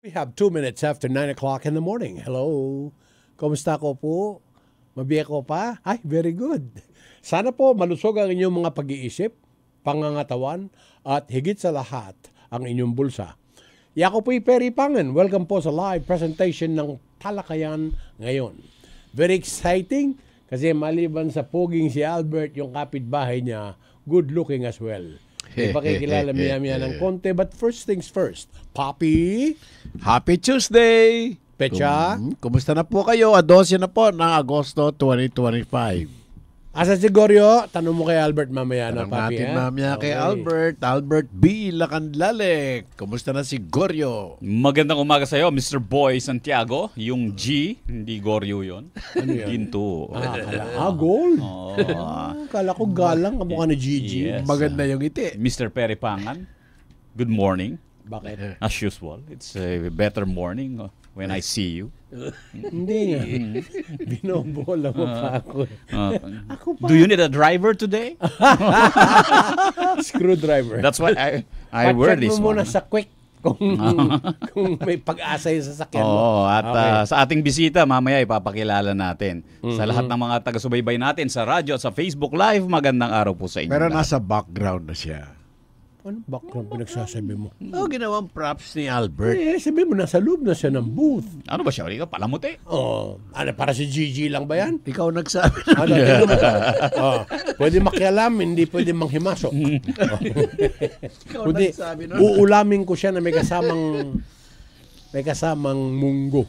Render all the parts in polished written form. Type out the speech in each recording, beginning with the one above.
We have 2 minutes after 9 o'clock in the morning. Hello. Kumusta ko po? Mabiyak ko pa? Ay, very good. Sana po malusog ang inyong mga pag-iisip, pangangatawan, at higit sa lahat, ang inyong bulsa. Ako po'y Perry Pangan. Welcome po sa live presentation ng Talakayan ngayon. Very exciting kasi maliban sa poging si Albert, yung kapitbahay niya, good looking as well. Ipakikilala miya ng konti. But first things first, Poppy. Happy Tuesday! Pecha. Kumusta na po kayo? 12 na po ng Agosto 2025. Asa si Goryo? Tanong mo kay Albert mamaya na, Papi. Natin mamaya kay Albert B. Lacanlale. Kumusta na si Goryo? Magandang umaga sa iyo, Mr. Boy Santiago. Yung G, hindi Goryo yun. Ano yan? Ginto. Gold. Oh. Kala ko galang, kamukha ni Gigi. Yes. Maganda yung iti. Mr. Perry Pangan, good morning. Bakit? As usual, it's a better morning when I see you. Hindi nga. Binobola mo pa ako. Ako pa. Do you need a driver today? Screwdriver. That's why I wear Pa-check this mo muna one. sa quick kung may pag-asa yung sasakyan mo. Oo, at Okay. sa ating bisita, mamaya ipapakilala natin. Sa lahat ng mga taga-subaybay natin sa radyo at sa Facebook Live, magandang araw po sa inyo. Pero lahat. nasa background na siya. Ano background pinagsasabi mo? Ginawang props ni Albert. Sabi mo, nasa loob na siya ng booth. Ano ba siya rito? Palamuti? Ano, para si Gigi lang ba yan? Ikaw nagsabi. Ano, pwede makialam, hindi pwede manghimasok. Kundi, nagsabi nun. uulamin ko siya na may kasamang munggo.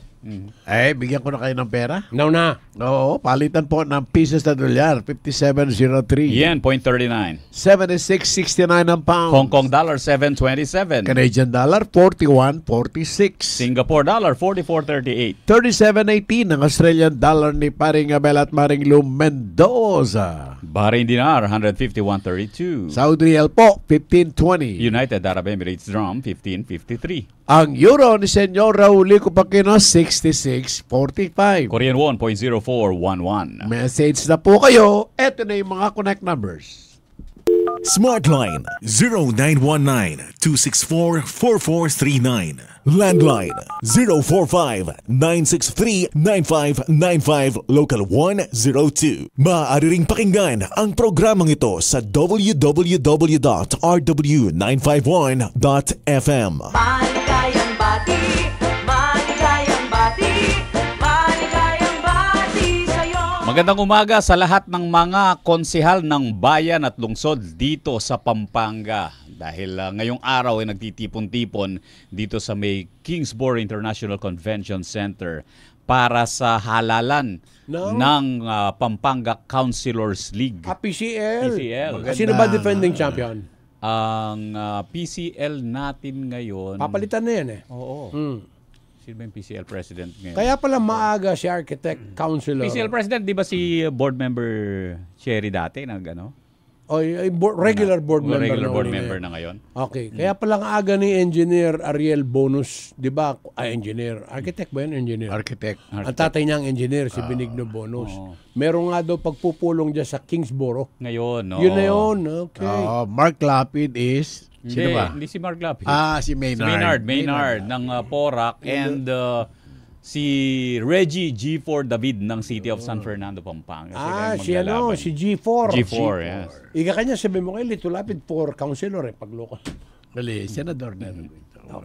Bigyan ko na kayo ng pera? Now na. Oo, palitan po ng pieces na dolyar. 5703. Yen, 0.39. 7669 ang pound. Hong Kong dollar, 7.27. Canadian dollar, 41.46. Singapore dollar, 44.38. 37.18 ang Australian dollar ni Paring Abel at Maring Lou Mendoza. Bahrain dinar, 151.32. Saudi Real po, 15.20. United Arab Emirates dirham, 15.53. Ang euro ni Senyor Raul Cupacino, 66.45. Korean won, 0.0411. Message na po kayo. Ito na yung mga connect numbers. Smartline 0919-264-4439. Landline 045-963-9595 Local 102. Maaari ring pakinggan ang programang ito sa www.rw951.fm. Maligayang bati, maligayang bati, maligayang bati sa'yo. Magandang umaga sa lahat ng mga konsehal ng bayan at lungsod dito sa Pampanga. Dahil ngayong araw ay nagtitipon-tipon dito sa may Kingsborough International Convention Center para sa halalan ng Pampanga Councilors League. PCL. PCL. Sino ba defending champion? Ang PCL natin ngayon... Papalitan na yan eh. Oo. Sino ba yung PCL President ngayon? Kaya pala maaga si Architect Councilor. PCL President, di ba si board member Cherry dati? Regular board member. Regular na board uli member ngayon. na ngayon. Okay. Kaya palang aga ni Engineer Ariel Bonus, di ba? Engineer. Architect ba yun? Engineer. Architect. Ang tatay niya ang engineer, si Benigno Bonus. Meron nga daw pagpupulong dyan sa Kingsborough. Ngayon, no? Yun na yun. Okay. Mark Lapid is... Sino ba? Hindi si Mark Lapid. Si Maynard. Maynard ng Porac and si Reggie G4 David ng City of San Fernando, Pampanga. Si G4. G4, yes. Ika kanya sabi mo kayo, Lito Lapid for councilor pagloko. Dali, senador na.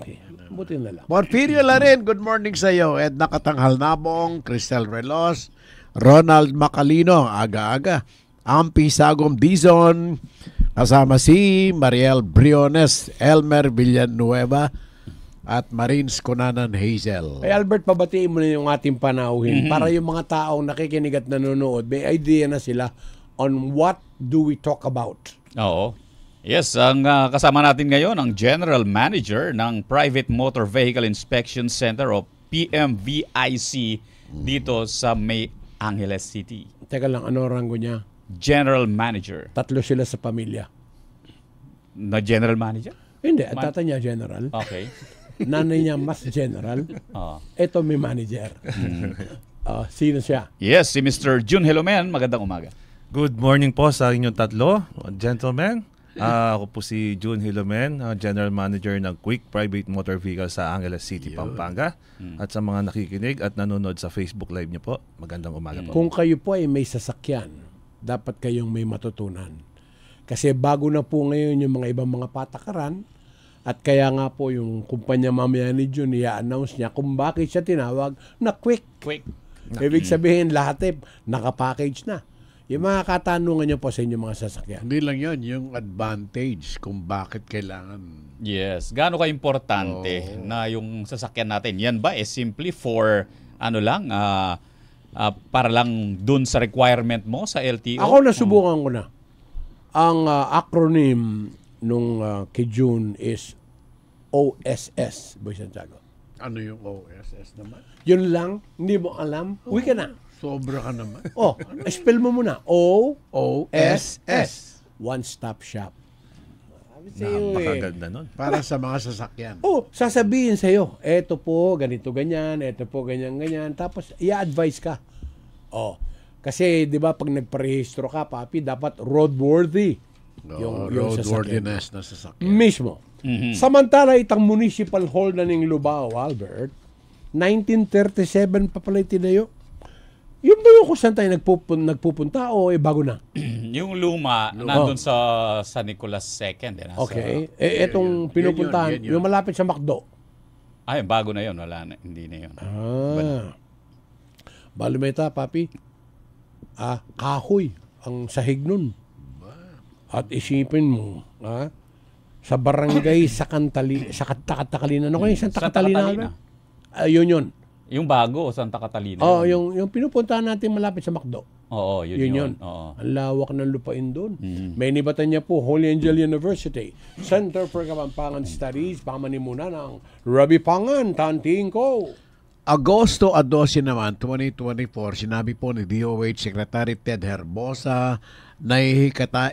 Okay. Buti na lang. Porfirio Larin, good morning sa iyo. Edna Katanghal Nabong, Cristel Relos, Ronald Macalino, aga-aga. Ampi Sagom Dizon, kasama si Mariel Briones, Elmer Villanueva, at Marines Kunanan Hazel. Ay Albert, pabatiin mo na yung ating panauhin para yung mga taong nakikinig at nanonood, may idea na sila on what do we talk about. Oo. Yes, ang kasama natin ngayon, ang General Manager ng Private Motor Vehicle Inspection Center o PMVIC dito sa May Angeles City. Teka lang, ano rango niya? General Manager. 3 sila sa pamilya. Na General Manager? Hindi, ang tatay niya general. Okay. Nanay niya mas general. Ito may manager. Sino siya? Yes, si Mr. Jun Helomen. Magandang umaga. Good morning po sa inyong tatlo, gentlemen. Ako po si June Hilomen, General Manager ng Quick Private Motor Vehicle sa Angeles City, Pampanga. At sa mga nakikinig at nanonood sa Facebook Live niyo po, magandang umaga po. Kung kayo po ay may sasakyan, dapat kayong may matutunan. Kasi bago na po ngayon yung mga ibang mga patakaran, at kaya nga po yung kumpanya mamaya ni June, i-announce niya kung bakit siya tinawag na Quick. Ibig sabihin, lahat nakapackage na. Yung mga katanungan niyo po sa inyong mga sasakyan. Hindi lang yun, yung advantage kung bakit kailangan. Yes. Gaano ka-importante na yung sasakyan natin? Yan ba simply for para lang dun sa requirement mo sa LTO? Ako nasubukan ko na. Ang acronym nung kay June is OSS, Boy Santiago. Ano yung OSS naman? Yun lang, hindi mo alam, uwi ka na. Sobra ka naman. Spell mo muna. OSS. One Stop Shop. Napakaganda nun. Para sa mga sasakyan. Sasabihin sa'yo, eto po, ganito, ganyan, eto po, ganyan, ganyan. Tapos, i-advise ka. Kasi, di ba, pag nagparehistro ka, papi, dapat roadworthy. Yung roadworthiness na sasakyan. Mismo. Samantala, itang municipal hall na ng Lubao, Albert, 1937 pa pala itinayo. Yun ba yung kung saan tayo nagpupunta o bago na? Yung luma, nandun sa Nicolas II. Okay. Etong pinupuntahan, yun. yung malapit sa McDo. Ay, bago na yun. Wala na. Hindi na yun. Balumeta, papi. Kahoy ang sahig nun. At isipin mo, sa barangay sa Tacatalina. Ano kayo sa Tacatalina? Yun. Yung bago, Santa Catalina. Yung pinupuntahan natin malapit sa McDo. Oo, yun. Oo. Ang lawak ng lupain doon. May nibatan niya po, Holy Angel University, Center for Kapampangan Studies, pamanimunan ng Rabi Pangan, Tanting ko. Agosto 12 naman, 2024, sinabi po ni DOH Secretary Ted Herbosa na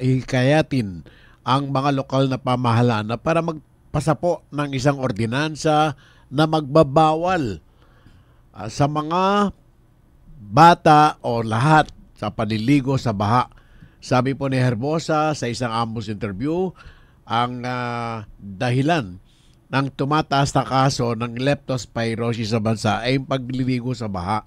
hikayatin ang mga lokal na pamahalaan na para magpasa po ng isang ordinansa na magbabawal sa mga bata o lahat sa paliligo sa baha. Sabi po ni Herbosa sa isang Amos interview, ang dahilan ng tumataas na kaso ng leptospirosis sa bansa ay yung pagliligo sa baha.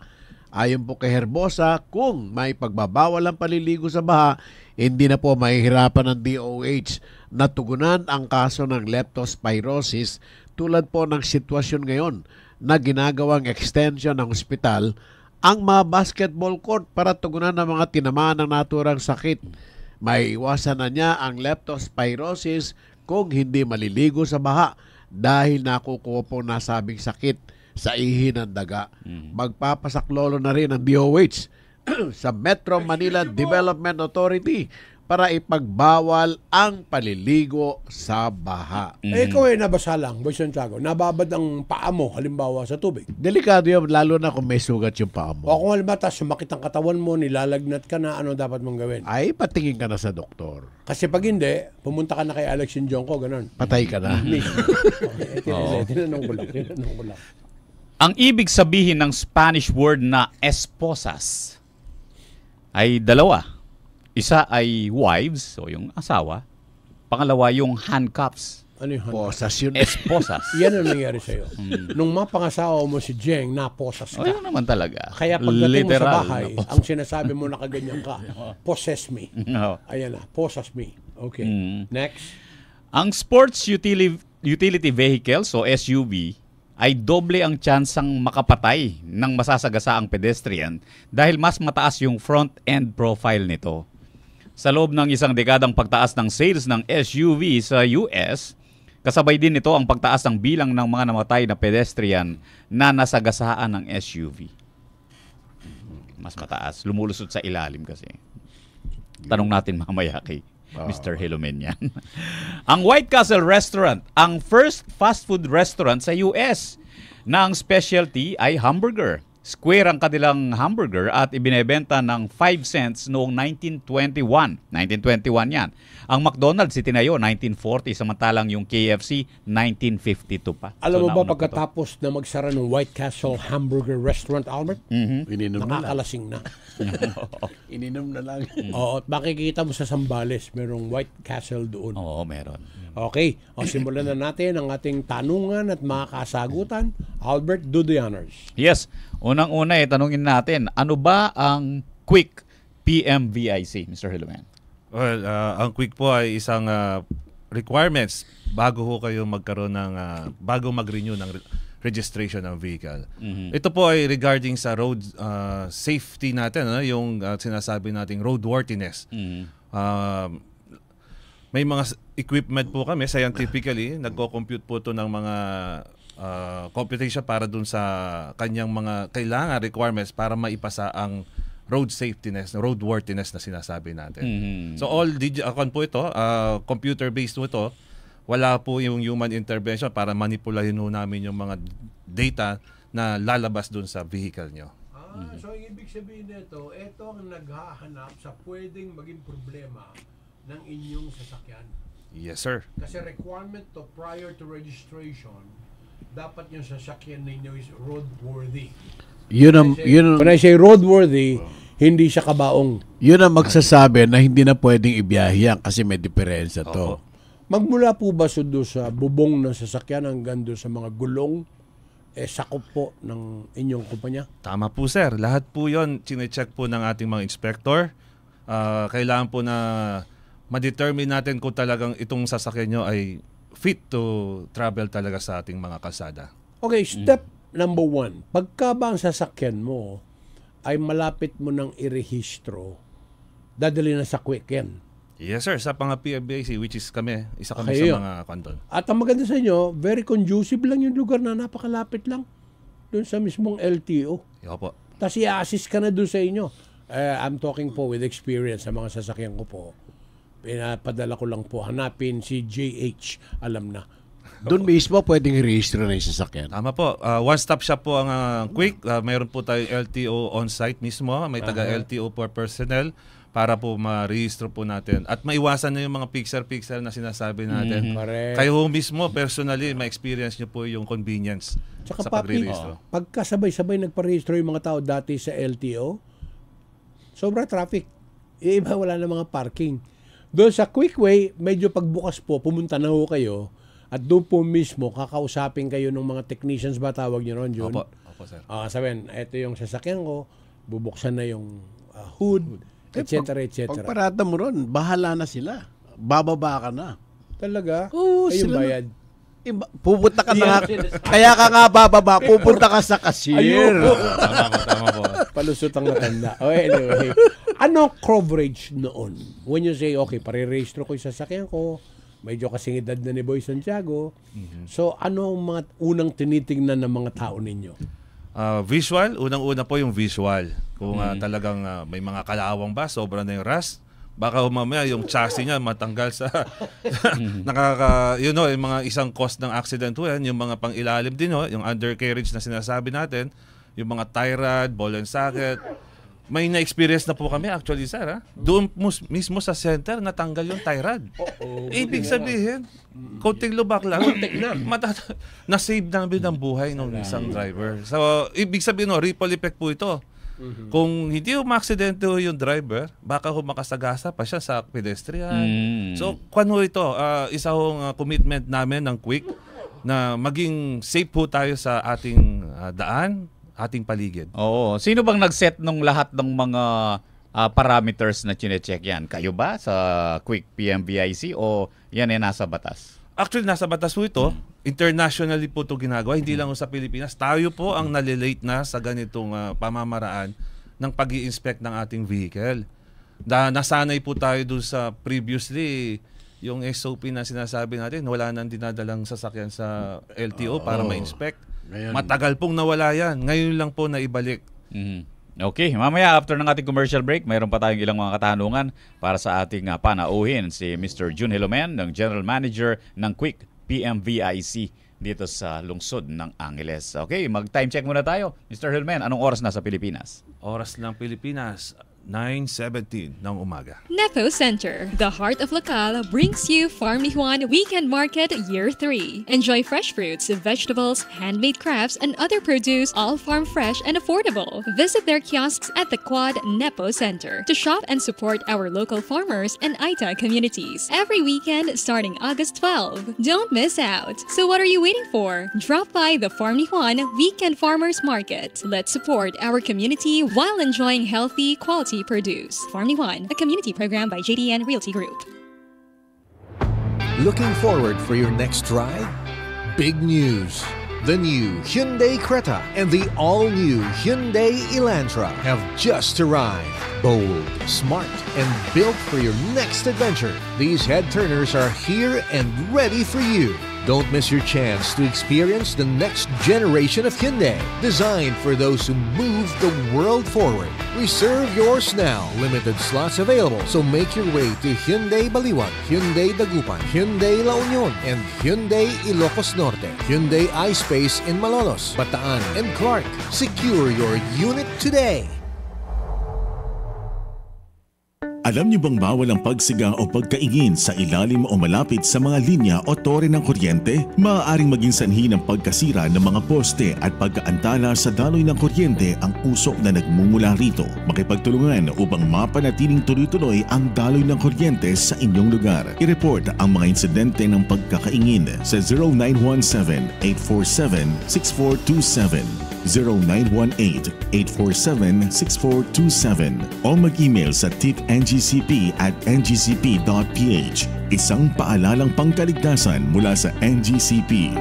Ayon po kay Herbosa, kung may pagbabawal ang paliligo sa baha, hindi na po mahihirapan ng DOH na tugunan ang kaso ng leptospirosis tulad po ng sitwasyon ngayon na ginagawang extension ng ospital ang mga basketball court para tugunan ng mga tinamaan ng naturang sakit. Maiiwasan na niya ang leptospirosis kung hindi maliligo sa baha dahil nakukuha po nasabing sakit sa ihi ng daga. Magpapasaklolo na rin ang DOH sa Metro Manila Development Authority para ipagbawal ang paliligo sa baha. Ikaw nabasa lang, Boy Santiago, nababad ang paa mo, halimbawa sa tubig. Delikado yun, lalo na kung may sugat yung paa mo. O kung halimbawa, sumakit ang katawan mo, nilalagnat ka na, ano dapat mong gawin? Ay, patingin ka na sa doktor. Kasi pag hindi, pumunta ka na kay Alex Sinjonko, ganun. Patay ka na. Tinanong ko lang. Ang ibig sabihin ng Spanish word na esposas ay dalawa. Isa ay wives, o yung asawa. Pangalawa, yung handcuffs. Ano yung Posas yun. Esposas. Yan ang nangyari sa'yo. Nung mapangasawa mo si Jeng, naposas ka. Yun naman talaga. Kaya pagdating mo sa Literal, bahay, naposas. ang sinasabi mo nakaganyan ka, possess me. Oo. Ayan na, possess me. Okay. Next. Ang sports utility vehicles o SUV ay doble ang tsansang makapatay ng masasagasaang pedestrian dahil mas mataas yung front end profile nito. Sa loob ng isang dekadang pagtaas ng sales ng SUV sa US, kasabay din nito ang pagtaas ng bilang ng mga namatay na pedestrian na nasagasaan ng SUV. Mas mataas. Lumulusot sa ilalim kasi. Tanong natin mamaya kay Mr. Hilomen yan. Ang White Castle Restaurant, ang first fast food restaurant sa US na ang specialty ay hamburger. Square ang kanilang hamburger at ibinebenta ng 5 cents noong 1921. 1921 yan. Ang McDonald's itinayo 1940 samantalang yung KFC 1952 pa. Alam mo ba nauna pa to. pagkatapos na magsara ng White Castle Hamburger Restaurant, Albert? Ininom na lang. Nakakalasing na. Ininom na lang. Oo, at makikita mo sa Zambales, merong White Castle doon. Oo, meron. Okay, simulan na natin ang ating tanungan at mga kasagutan. Albert, do the honors. Yes. Unang-una tanungin natin, ano ba ang Quick PMVIC, Mr. Hiluman? Well, ang quick po ay isang requirements bago ho kayo magkaroon ng bago mag-renew ng registration ng vehicle. Ito po ay regarding sa road safety natin, yung sinasabi nating roadworthiness. May mga equipment po kami, scientifically, nagko-compute po ito ng mga computation para dun sa kanyang mga kailangan requirements para maipasa ang road safetyness, roadworthiness na sinasabi natin. So all po ito, computer-based po ito. Wala po yung human intervention para manipulahin ho namin yung mga data na lalabas dun sa vehicle nyo. So ang ibig sabihin nito, ito ang naghahanap sa pwedeng maging problema ng inyong sasakyan. Yes, sir. Kasi requirement to prior to registration, dapat yung sasakyan ninyo is roadworthy. When I say roadworthy, hindi siya kabaong. Yun ang magsasabi na hindi na pwedeng ibiyahe yan kasi may diferensya to. Magmula po ba sudo sa bubong ng sasakyan hanggang doon sa mga gulong, sakop po ng inyong kumpanya? Tama po, sir. Lahat po yun, chinecheck po ng ating mga inspector. Kailangan po na ma-determine natin kung talagang itong sasakyan nyo ay fit to travel talaga sa ating mga kalsada. Okay, step number 1. Pagka ba ang sasakyan mo ay malapit mo nang irehistro, dadali na sa quick yan. Yes, sir. Sa mga PFBIC, which is kami, isa kami Okay, sa mga kanton. At ang maganda sa inyo, very conducive lang yung lugar na napakalapit lang. Doon sa mismong LTO. Yo po. Tapos i-assist ka na doon sa inyo. I'm talking po with experience sa mga sasakyan ko po. Pinapadala ko lang po. Hanapin si JH. Alam na. Doon mismo pwedeng i-register na yung sasakyan. Tama po. One-stop shop po ang Quick. Mayroon po tayong LTO on-site mismo. May taga-LTO per personnel para po ma-register po natin. At maiwasan na yung mga pixel-pixel na sinasabi natin. Correct. Kayo mismo, personally, ma-experience nyo po yung convenience Tsaka sa papi, pag-register. pagkasabay-sabay nagpa-register yung mga tao dati sa LTO, sobra traffic. Iba wala na mga parking. Doon sa Quickway, medyo pagbukas po, pumunta na ho kayo at doon po mismo kakausapin kayo ng mga technicians ba tawag nyo ron, Jun? Opo, sir. Sabihin, ito yung sasakyan ko, bubuksan na yung hood, etc. Pag parada mo ron, bahala na sila. Bababa ka na. Talaga? Oo, Ay, yung sila na- bayad. Pupunta ka na. Kaya ka nga bababa, pupunta ka sa cashier. Tama po. Palusot ang matanda. Anyway, ano coverage noon? When you say, okay, pare-registro ko yung sasakyan ko, medyo kasing edad na ni Boy Santiago. So, ano ang mga unang tinitingnan ng mga tao ninyo? Visual, unang-una po yung visual. Kung talagang may mga kalawang ba, sobra na yung rust, baka mamaya yung chassis niya matanggal sa yung mga isang cause ng accident po yan, yung mga pang-ilalim din yung undercarriage na sinasabi natin, yung mga tie rod, ball and socket. May na-experience na po kami actually, sir. Doon mismo sa center natanggal yung tie rod. Ibig sabihin, konting lubak lang, na-save namin ang buhay ng isang driver. So, ibig sabihin, ripple effect po ito. Kung hindi umaksidente yung driver, baka makasagasa pa siya sa pedestrian. So, kung ito, isa hong commitment namin ng Quick na maging safe po tayo sa ating daan, ating paligid. Oo. Sino bang nag-set ng lahat ng mga parameters na chinecheck yan? Kayo ba sa Quick PMVIC o yan ay nasa batas? Actually, nasa batas po ito. Internationally po ito ginagawa. Hindi lang sa Pilipinas. Tayo po ang nalilate na sa ganitong pamamaraan ng pag-i-inspect ng ating vehicle. Nasanay po tayo dun sa previously, yung SOP na sinasabi natin, wala nang dinadalang sasakyan sa LTO para ma-inspect. Matagal pong nawala yan. Ngayon lang po naibalik. Okay, mamaya after ng ating commercial break, mayroon pa tayong ilang mga katanungan para sa ating panauhin si Mr. Jun Hilomen, ng General Manager ng Quick PMVIC. dito sa lungsod ng Angeles. Okay, mag-time check muna tayo. Mr. Hillman, anong oras na sa Pilipinas? Oras ng Pilipinas, 9:17 ng umaga. Nepo Center, the heart of Lacal, brings you Farm ni Juan Weekend Market Year 3. Enjoy fresh fruits, vegetables, handmade crafts, and other produce, all farm fresh and affordable. Visit their kiosks at the Quad Nepo Center to shop and support our local farmers and Aita communities. Every weekend starting August 12. Don't miss out. So what are you waiting for? Drop by the Farm ni Juan Weekend Farmers Market. Let's support our community while enjoying healthy, quality produce. Farm ni Juan, a community program by JDN Realty Group. Looking forward for your next ride? Big news! The new Hyundai Creta and the all-new Hyundai Elantra have just arrived. Bold, smart, and built for your next adventure. These head-turners are here and ready for you. Don't miss your chance to experience the next generation of Hyundai, designed for those who move the world forward. Reserve yours now. Limited slots available, so make your way to Hyundai Baliwag, Hyundai Dagupan, Hyundai La Union, and Hyundai Ilocos Norte. Hyundai iSpace in Malolos, Bataan, and Clark. Secure your unit today. Alam niyo bang bawal ang pagsiga o pagkaingin sa ilalim o malapit sa mga linya o tore ng kuryente? Maaaring maging sanhi ng pagkasira ng mga poste at pagkaantala sa daloy ng kuryente ang usok na nagmumula rito. Makipagtulungan upang mapanatiling tuloy-tuloy ang daloy ng kuryente sa inyong lugar. I-report ang mga insidente ng pagkakaingin sa 0917-847-6427. 0918-847-6427 o mag-email sa tipngcp@ngcp.ph. Isang paalalang pangkaligtasan mula sa NGCP.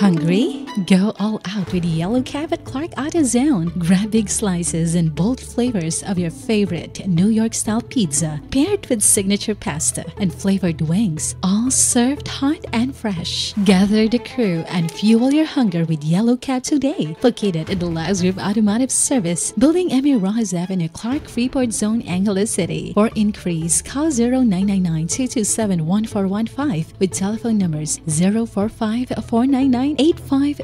Hungry? Go all out with Yellow Cab at Clark AutoZone. Grab big slices and bold flavors of your favorite New York-style pizza, paired with signature pasta and flavored wings, all served hot and fresh. Gather the crew and fuel your hunger with Yellow Cab today. Located in the Laz Group Automotive Service, Building Emmy Rojas Avenue, Clark, Freeport Zone, Angeles City. For inquiries, call 0999-227-1415 with telephone numbers 045-499-8525.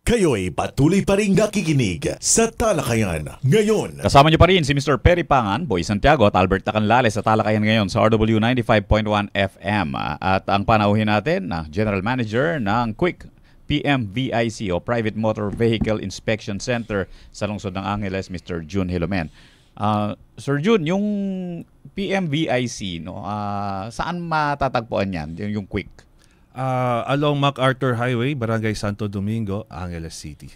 Kayo'y patuloy pa rin nakikinig sa Talakayan ngayon. Kasama niyo pa rin si Mr. Perry Pangan, Boy Santiago at Albert Tacanlales sa Talakayan ngayon sa RW 95.1 FM. At ang panauhin natin na General Manager ng Quick PMVIC o Private Motor Vehicle Inspection Center sa lungsod ng Angeles, Mr. June Hilomen. Sir June, yung PMVIC, no, saan matatagpuan yan, yung Quick? Along MacArthur Highway, Barangay Santo Domingo, Angeles City.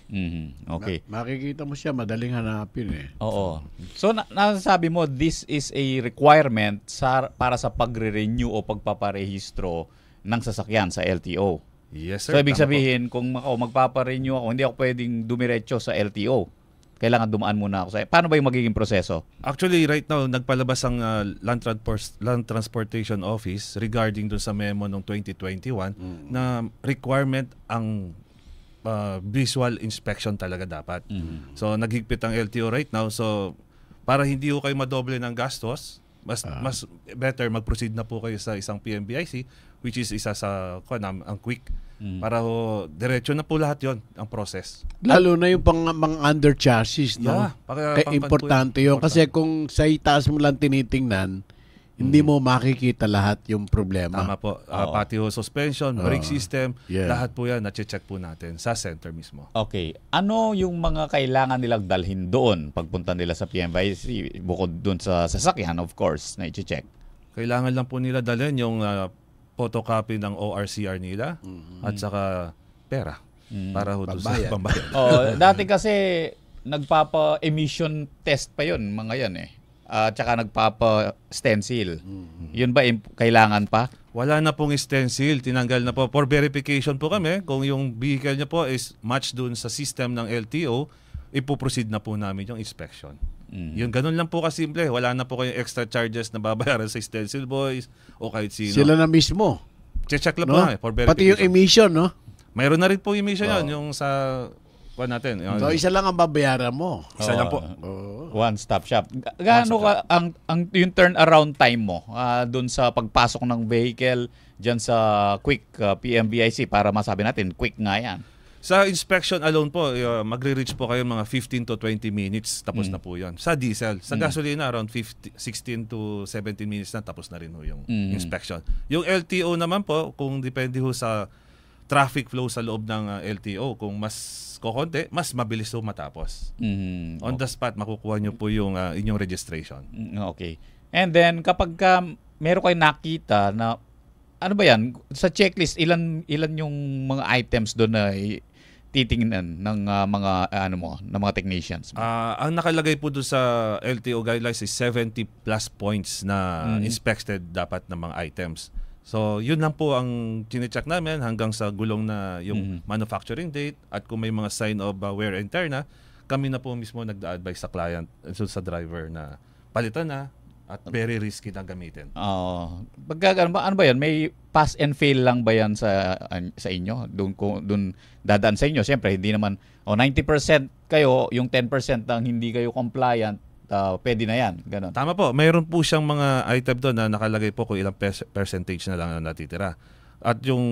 Okay. Makikita mo siya, madaling hanapin eh. Oo. So, nasasabi mo, this is a requirement para sa pagre-renew o pagpaparehistro ng sasakyan sa LTO. Yes, sir. So, ibig sabihin, kung magpaparenew ako, hindi ako pwedeng dumiretso sa LTO. Kailangan dumaan muna ako sa... Paano ba yung magiging proseso? Actually, right now, nagpalabas ang Land Transportation Office regarding dun sa memo noong 2021 na requirement ang visual inspection talaga dapat. So, naghigpit ang LTO right now. So, para hindi ko kayo madoble ng gastos, mas better mag-proceed na po kayo sa isang PMBIC, which is isa sa ang Quick. Para diretso na po lahat yon ang process. Lalo na yung mga under chassis, no? Yeah, Kaya importante yun. Kasi kung sa itaas mo lang tinitingnan, hindi mo makikita lahat yung problema. Tama po. Pati suspension, brake system, lahat po yan, na-check po natin sa center mismo. Okay. Ano yung mga kailangan nilang dalhin doon pagpunta nila sa PMVIC bukod doon sa sasakyan, of course, na i-check? Kailangan lang po nila dalhin yung photocopy ng ORCR nila at saka pera para sa pambayad. Dati kasi nagpapa-emission test pa yun, mga yan eh. Tsaka nagpapa-stencil. Yun ba kailangan pa? Wala na pong stencil, tinanggal na po. For verification po kami, kung yung vehicle niya po is match dun sa system ng LTO, ipoproceed na po namin yung inspection. Yung ganun lang po kasimple. Wala na po kayong extra charges na babayaran sa stencil boys o kahit sino. Sila na mismo. Check lang no? po for verification. Pati yung emission, no? Mayroon na rin po emission yun, yung sa natin. So, isa lang ang babayaran mo. Isa lang po. One-stop shop. Gaano ka ang yung turnaround time mo doon sa pagpasok ng vehicle diyan sa Quick PMVIC para masabi natin quick nga yan? Sa inspection alone po, magre-reach po kayo mga 15 to 20 minutes, tapos na po yun. Sa diesel. Sa gasolina, around 16 to 17 minutes na, tapos na rin ho yung inspection. Yung LTO naman po, kung depende ho sa traffic flow sa loob ng LTO, kung mas kokonti, mas mabilis ho matapos. On the spot, makukuha nyo po yung inyong registration. Okay. And then, kapag meron kayo nakita na, ano ba yan, sa checklist, ilan yung mga items doon na titingnan ng ng mga technicians? Ang nakalagay po doon sa LTO guidelines is 70 plus points na inspected dapat ng mga items. So, yun lang po ang chinecheck namin hanggang sa gulong na yung manufacturing date, at kung may mga sign of wear and tear na, kami na po mismo nagda-advise sa client, sa driver na palitan na at very risky na gamitin. Ano ba yan? May pass and fail lang ba yan sa inyo? Doon dadaan sa inyo. Siyempre, hindi naman 90% kayo, yung 10% ang hindi kayo compliant, pwede na yan. Ganun. Tama po. Mayroon po siyang mga item doon na nakalagay po kung ilang percentage na lang ang natitira. At yung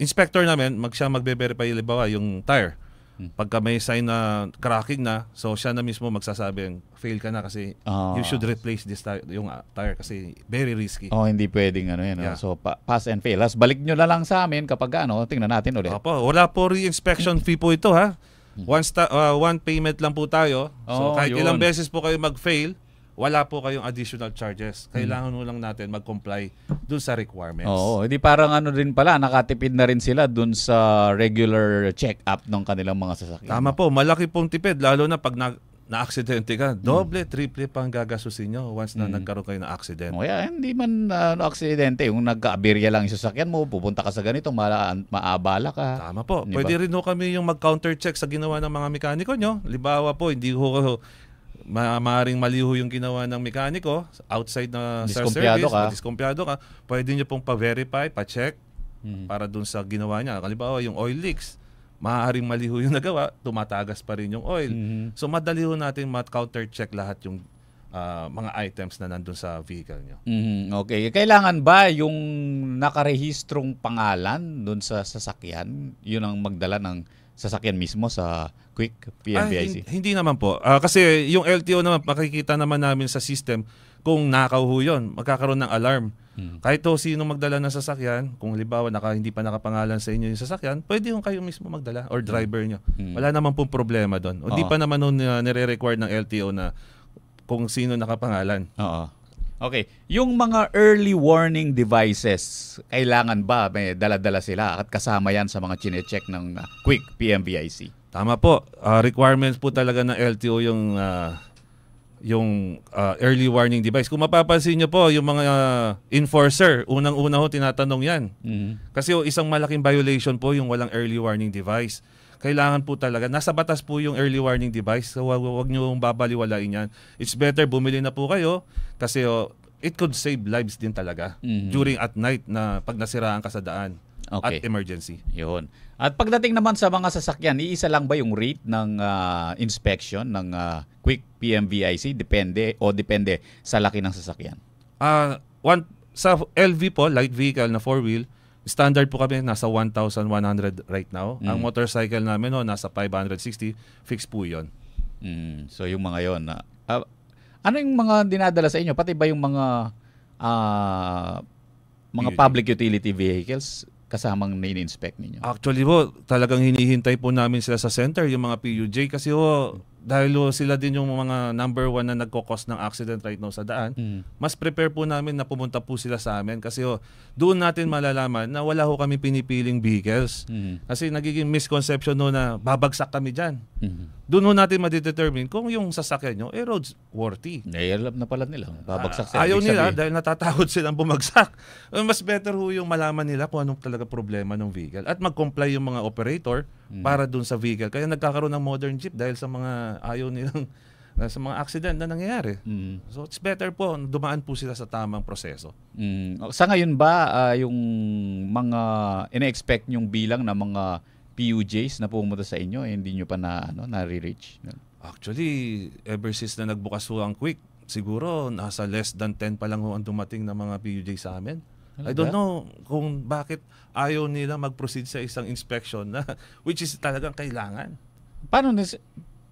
inspector namin, siya magbe-verify yung tire. Pagka may sign na cracking na, so siya na mismo magsasabing fail ka na kasi you should replace this yung tire kasi very risky. Hindi pwedeng Yeah. So pass and fail. Balik nyo na lang sa amin kapag tingnan natin ulit. Opo, wala po re-inspection fee po ito ha. One payment lang po tayo. So kahit ilang beses po kayo mag-fail, wala po kayong additional charges. Kailangan mo lang natin mag-comply dun sa requirements. Hindi parang rin pala, nakatipid na rin sila dun sa regular check-up ng kanilang mga sasakyan. Tama po, malaki pong tipid, lalo na pag na-aksidente ka. Doble, triple pang gagasusin nyo once na nagkaroon kayo ng accident. Hindi man aksidente. Yung nagka-aberya lang yung sasakyan mo, pupunta ka sa ganito, maabala ka. Tama po. Diba? Pwede rin ho kami yung mag-counter-check sa ginawa ng mga mekaniko nyo. Libawa po, hindi ho maaaring maliho yung ginawa ng mekaniko outside na sa service, diskumpiyado ka, pwede nyo pong pa-verify, pa-check para dun sa ginawa niya. Halimbawa, yung oil leaks, maaaring maliho yung nagawa, tumatagas pa rin yung oil. So madali ho natin ma-counter-check lahat yung mga items na nandun sa vehicle nyo. Okay. Kailangan ba yung nakarehistrong pangalan dun sa sasakyan, yun ang magdala ng sasakyan mismo sa Quick PMVIC? Hindi naman po. Kasi yung LTO naman, makikita naman namin sa system kung nakaw ho yun, magkakaroon ng alarm. Kahit sino magdala ng sasakyan, kung halimbawa hindi pa nakapangalan sa inyo yung sasakyan, pwede yung kayo mismo magdala or driver nyo. Wala naman pong problema doon. O di pa naman nire-require ng LTO na kung sino nakapangalan. Okay. Yung mga early warning devices, kailangan ba may dala-dala sila at kasama yan sa mga chine-check ng Quick PMVIC? Tama po. Requirements po talaga ng LTO yung early warning device. Kung mapapansin nyo po, yung mga enforcer, unang-una ho tinatanong yan. Kasi isang malaking violation po yung walang early warning device. Kailangan po talaga, nasa batas po yung early warning device, so wag nyo babaliwalain yan. It's better bumili na po kayo kasi it could save lives din talaga during at night na pag nasiraan ka sa daan at emergency. Yun. At pagdating naman sa mga sasakyan, iisa lang ba yung rate ng inspection ng Quick PMVIC? Depende sa laki ng sasakyan? Sa LV po, light vehicle na 4-wheel, standard po kami nasa 1,100 right now. Ang motorcycle namin nasa 560, fixed po yun. So yung mga yon, ano yung mga dinadala sa inyo? Pati ba yung mga public utility vehicles kasamang ni-inspect ninyo? Actually po, talagang hinihintay po namin sila sa center, yung mga PUJ, kasi dahil sila din yung mga number 1 na nagkakos ng accident right now sa daan, mas prepare po namin na pumunta po sila sa amin kasi doon natin malalaman na wala kami pinipiling vehicles. Kasi nagiging misconception na babagsak kami dyan. Doon natin ma-determine kung yung sasakyan nyo, roadworthy. Alam na pala nila. Babagsak sila. Ayaw nila dahil natatakot silang bumagsak. Mas better yung malaman nila kung anong talaga problema ng vehicle at mag-comply yung mga operator para dun sa vehicle. Kaya nagkakaroon ng modern jeep dahil sa mga ayaw nilang sa mga accident na nangyayari. So it's better po dumaan po sila sa tamang proseso. Sa ngayon ba yung mga ina-expect yung bilang ng mga PUJs na pumunta sa inyo, hindi nyo pa na-reach? Actually, ever since na nagbukas ho ang Quick, siguro nasa less than 10 pa lang ho ang dumating na mga PUJ sa amin. I don't know kung bakit ayaw nila mag-proceed sa isang inspection na which is talagang kailangan.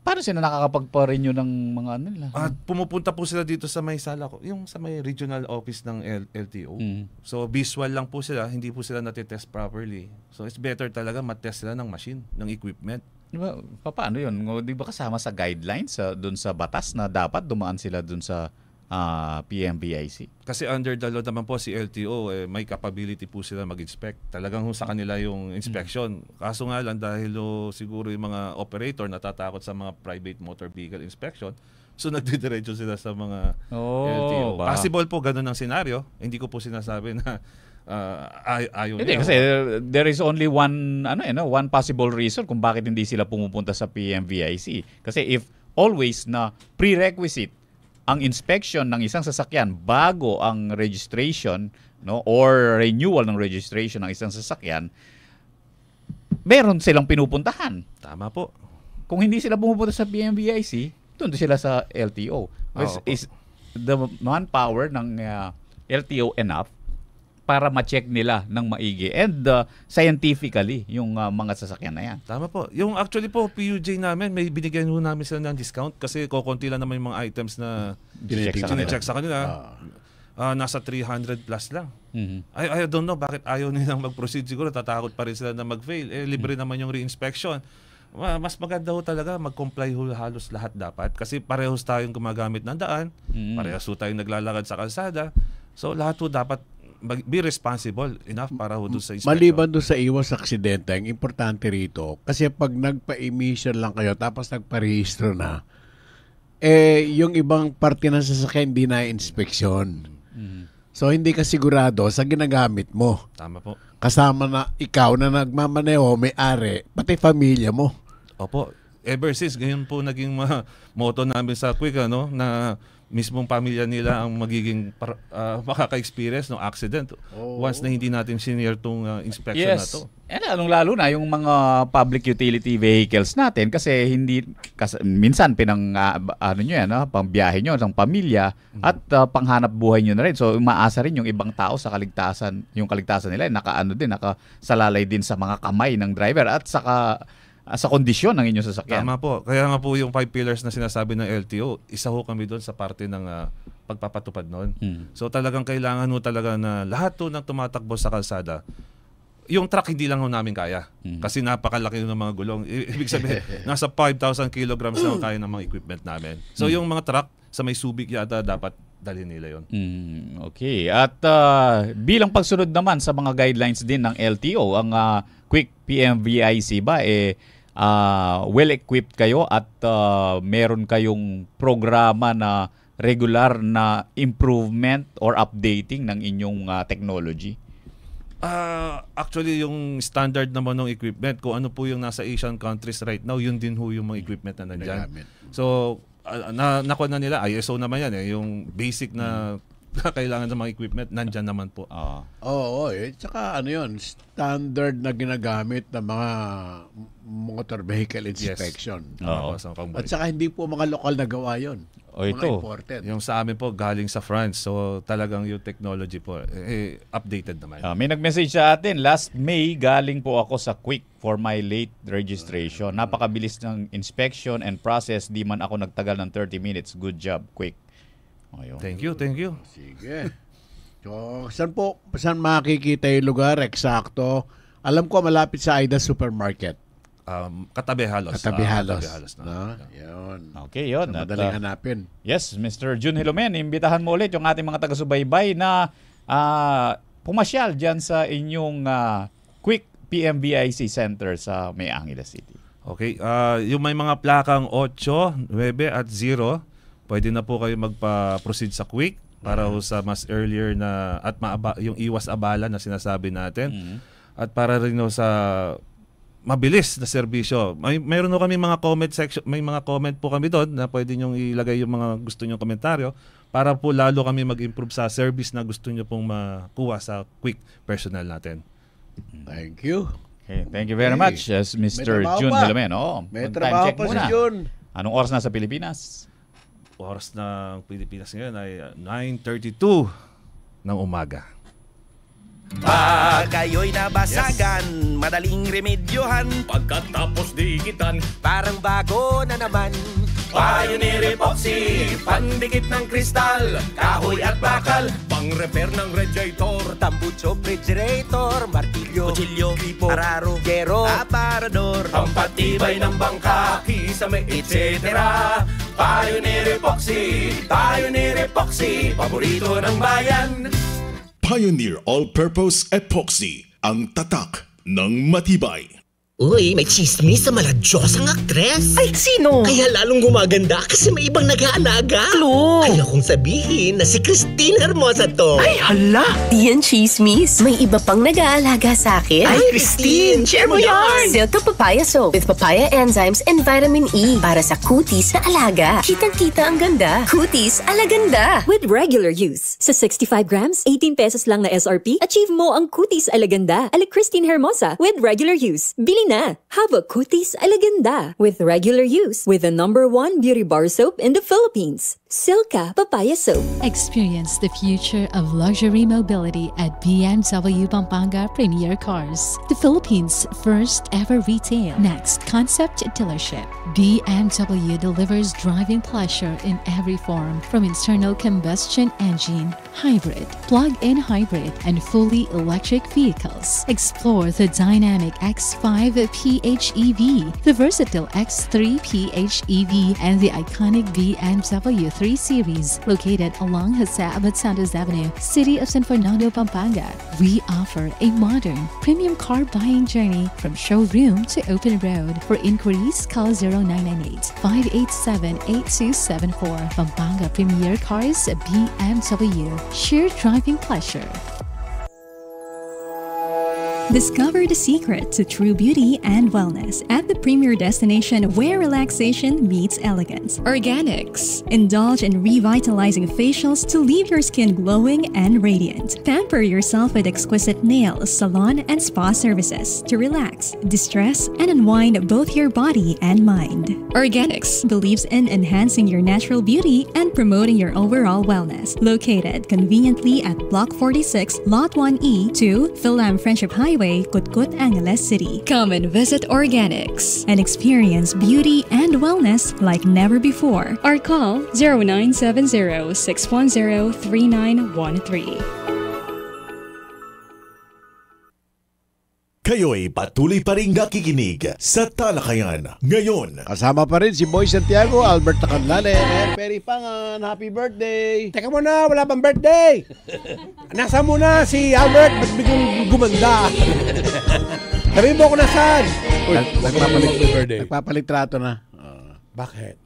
Paano sila nakakapagpa-renew ng mga ano nila? At pumupunta po sila dito sa may sala ko, yung sa may regional office ng LTO. So visual lang po sila, hindi po sila natitest properly. So it's better talaga matest sila ng machine, ng equipment. Diba, paano yun? Di ba kasama sa guidelines dun sa batas na dapat dumaan sila dun sa PMBIC? Kasi under the law naman po si LTO, may capability po sila mag-inspect. Talagang sa kanila yung inspection. Kaso nga lang dahil siguro yung mga operator natatakot sa mga private motor vehicle inspection, so nagdidiretso sila sa mga LTO. Possible po ganun ang senaryo. Hindi ko po sinasabi na ayaw hindi, kasi there is only one possible reason kung bakit hindi sila pumupunta sa PMVIC. Kasi if always na prerequisite ang inspection ng isang sasakyan bago ang registration, or renewal ng registration ng isang sasakyan, meron silang pinupuntahan. Tama po. Kung hindi sila pumupunta sa PMVIC, doon sila sa LTO. Is the manpower ng LTO enough para ma-check nila ng maigi and scientifically yung mga sasakyan na yan? Tama po. Yung actually po, PUJ namin, may binigyan ho namin sila ng discount kasi kukunti lang naman yung mga items na check sa kanila. Nasa 300 plus lang. I don't know bakit ayaw nilang mag-proceed. Siguro tatakot pa rin sila na mag-fail. Libre naman yung re-inspection. Mas maganda ho talaga mag-comply ho halos lahat dapat kasi parehos tayong gumagamit ng daan, parehos ho tayong naglalakad sa kalsada. So lahat ho dapat be responsible enough para ho doon sa inspection. Maliban doon sa iwas aksidente, ang importante rito, kasi pag nagpa-emission lang kayo tapos nagpa-rehistro na, yung ibang parte ng sasakyan hindi na inspeksyon. So hindi ka sigurado sa ginagamit mo. Tama po. Kasama na ikaw na nagmamaneho, may-ari, pati pamilya mo. Opo. Ever since, ganyan po naging motto namin sa Quick, na mismong pamilya nila ang magiging makaka-experience ng accident once na hindi natin senior tong inspection na to. And lalo na yung mga public utility vehicles natin kasi minsan pangbiyahe nyo ng pamilya at panghanap buhay nyo na rin. So umaasa rin yung ibang tao sa kaligtasan nila, nakasalalay din sa mga kamay ng driver at sa kondisyon ng inyong sasakyan. Tama po. Kaya nga po yung 5 pillars na sinasabi ng LTO, isa ho kami doon sa parte ng pagpapatupad noon. So talagang kailangan ho talaga na lahat ho ng tumatakbo sa kalsada, yung truck hindi lang ho namin kaya. Kasi napakalaki ng mga gulong. Ibig sabihin, nasa 5,000 kilograms lang kaya ng mga equipment namin. So yung mga truck, sa may Subic yata dapat dalhin nila yon. Okay. At bilang pagsunod naman sa mga guidelines din ng LTO, ang Quick PMVIC ba well-equipped kayo at meron kayong programa na regular na improvement or updating ng inyong technology? Actually, yung standard naman ng equipment, kung ano po yung nasa Asian countries right now, yun din ho yung mga equipment na nandyan. So, nakuha na nila, ISO naman yan, yung basic na kailangan ng mga equipment, nandyan naman po. Oo, tsaka standard na ginagamit ng mga motor vehicle inspection. Yes. At saka hindi po mga lokal na gawa yun. Mga imported. Yung sa amin po, galing sa France. So talagang yung technology po, updated naman. May nag-message sa atin, last May, galing po ako sa Quick for my late registration. Napakabilis ng inspection and process. Di man ako nagtagal ng 30 minutes. Good job, Quick. Ayun. Thank you. Sige. So, saan makikita yung lugar? Eksakto. Alam ko, malapit sa Aida Supermarket. Katabi halos. No? Yun. Okay, yun. So, madaling hanapin. Yes, Mr. Jun Hilomen, imbitahan mo ulit yung ating mga taga-subaybay na pumasyal dyan sa inyong Quick PMVIC Center sa May Angeles City. Okay. Yung may mga plakang 8, 9 at 0, pwede na po kayo magpa-proceed sa Quick para sa mas earlier na at yung iwas abala na sinasabi natin. At para rin sa mabilis na serbisyo. Mayroon kami mga comment section, may mga comment po kami doon na pwede nyo ilagay yung mga gusto nyo komentaryo para po lalo kami mag-improve sa service na gusto nyo pong makuha sa Quick personal natin. Thank you. Okay, thank you very much, Mr. trabaho Jun pa. Hilomen. Oo, May time trabaho check pa si muna. Jun. Anong oras na sa Pilipinas? Oras ng Pilipinas ngayon ay 9:32 ng umaga. Pag kayo'y nabasagan, madaling remedyohan. Pagkatapos dikitan, Parang bago na naman. Pioneer Epoxy, pandikit ng kristal, kahoy at bakal, pang-repair ng radiator, Tambucho, refrigerator, martilyo, kutsilyo, tipo, araro, gero, aparador. pampatibay ng bangka, kisame, etc. Pioneer Epoxy, paborito ng bayan. Pioneer All-Purpose Epoxy, ang tatak ng matibay. Uy, may chismis sa maladyosang aktres. Ay, sino? Kaya lalong gumaganda kasi may ibang nag-aalaga. Clue! Kaya kong sabihin na si Christine Hermosa to. Ay, Hala! Di yan chismis. May iba pang nag-aalaga sa akin. Ay, Christine! Share mo yan! Silka Papaya Soap with papaya enzymes and vitamin E para sa kutis na alaga. Kitang-kita ang ganda. Kutis alaganda. With regular use. Sa 65 grams, 18 pesos lang na SRP, achieve mo ang Kutis Alaganda ala Christine Hermosa with regular use. Bili na! Have a Kutis Alaganda with regular use with the #1 beauty bar soap in the Philippines. Silka Papaya Soap. Experience the future of luxury mobility at BMW Pampanga Premier Cars, the Philippines' first ever retail Next concept dealership. BMW delivers driving pleasure in every form, from internal combustion engine, hybrid, plug-in hybrid, and fully electric vehicles. Explore the dynamic X5 PHEV, the versatile X3 PHEV, and the iconic BMW 3 Series, located along Jose Abad Santos Avenue, City of San Fernando, Pampanga. We offer a modern, premium car buying journey from showroom to open road. For inquiries, call 0998-587-8274. Pampanga Premier Cars, BMW. Sheer driving pleasure. Discover the secret to true beauty and wellness at the premier destination where relaxation meets elegance. Organics. Indulge in revitalizing facials to leave your skin glowing and radiant. Pamper yourself with exquisite nails, salon, and spa services to relax, distress, and unwind both your body and mind. Organics believes in enhancing your natural beauty and promoting your overall wellness. Located conveniently at Block 46, Lot 1E, 2, Philam Friendship Highway, Kutkut, Angeles City. Come and visit Organics and experience beauty and wellness like never before. Or call 0970-610-3913. Kayo'y patuloy pa rin nakikinig sa Talakayan ngayon. Kasama pa rin si Boy Santiago, Albert Tacanlale, and Perry Pangan. Happy birthday! Teka muna, wala pang birthday. Nasa muna si Albert, ba't biglang gumanda? Sabihin mo ko nasaan? Nagpapalitrato na. Bakit?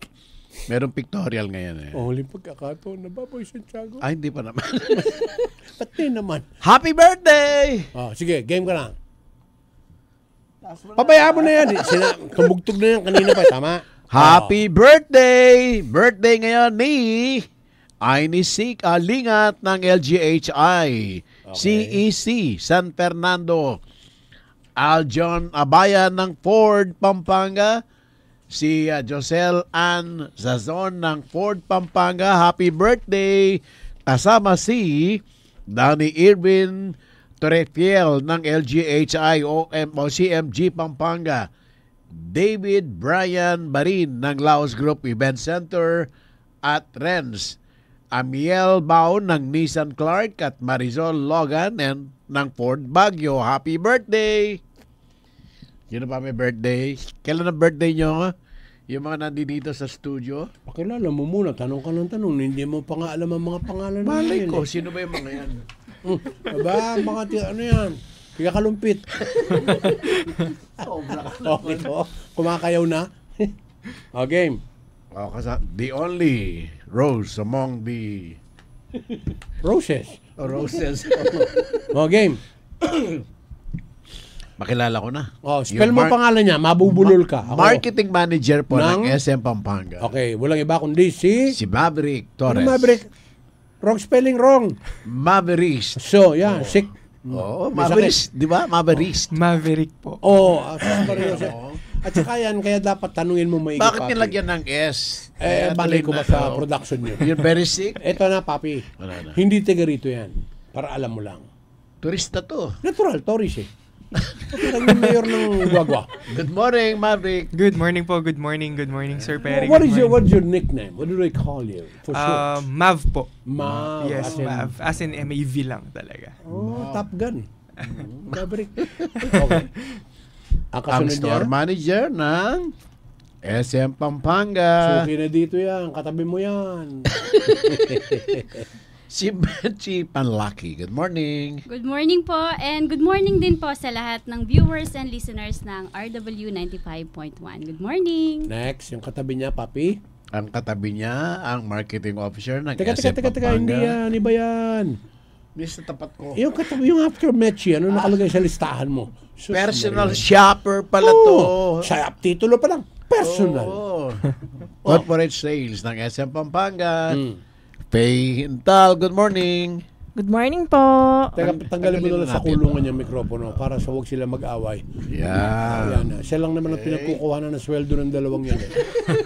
Merong pictorial ngayon eh. Huling pagkakataon na ba, Boy Santiago? Ay, hindi pa naman. Ba't din naman? Happy birthday! Oh, sige, game ka lang. Pabayaan mo na yan. Tumugtog na yan kanina pa, tama? Happy birthday! Birthday ngayon ni Aini Sik Lingat ng LGHI. CEC San Fernando. Aljon Abayan ng Ford Pampanga. Si Josel Ann Zazon ng Ford Pampanga. Happy birthday! Kasama si Danny Irvin Torrefiel ng LGHI o CMG Pampanga. David Brian Barin ng Laos Group Event Center at Renz. Amiel Baon ng Nissan Clark at Marisol Logan ng Ford Baguio. Happy birthday! Yun pa may birthday. Kailan ang birthday nyo? Yung mga nandito sa studio? Pakilala mo muna. Tanong ka ng tanong. Hindi mo pa nga alam ang mga pangalan. Malay ko. Sino ba yung mga yan? Aba, mga ano yan? Kaya kalumpit. Ito, kumakayaw na. Game. The only rose among the roses. Roses. Game. Makilala ko na. Spell mo pangalan niya, mabubulol ka. Marketing manager po ng SM Pampanga. Okay, walang iba kundi si Maverick Torres. Maverick. Wrong spelling, wrong. Maverick. So, yan. Oo, May Mavericks, di ba? Mavericks. Maverick po. Oo, at saka yan, kaya dapat tanungin mo maigi, Bakit Papi. nilagyan ng S? Balay ko ba sa Oo. production nyo? You're very sick? Ito na, Papi. Wala na. Hindi tiga rito yan. Para alam mo lang. Turista to. Natural, tourist eh. Parang yung mayor ng Guagua. Good morning, Maverick. Good morning po. Good morning, Sir Perry. What's Good morning. your nickname? What do they call you? For sure. Mav po. Mav. Yes, Mav. As in MAV lang talaga. Oh, Top Gun. Maverick. Okay. Ang Ang kasunod store niya, manager ng SM Pampanga. suki na dito yan. Katabi mo yan. Si Betchy Panlaki. Good morning. Good morning po, and good morning din po sa lahat ng viewers and listeners ng RW 95.1. Good morning! Next, yung katabi niya, Papi. Ang katabi niya, ang marketing officer ng Teka, SM Pampanga. hindi yan. Iba yan. Miss, tapat ko. Yung katabi, yung after Metchi, ano nakalagay sa listahan mo? Sus, Personal Maria. shopper pala to. Sa titulo pa lang. Personal. Oo. Corporate sales ng SM Pampanga. Faye Hintal, good morning. Good morning po. Teka, tanggalin mo na sa kulungan yung mikropono para sa huwag sila mag-away. Yan. Siya lang naman ang pinagkukuhanan ng sweldo ng dalawang yan.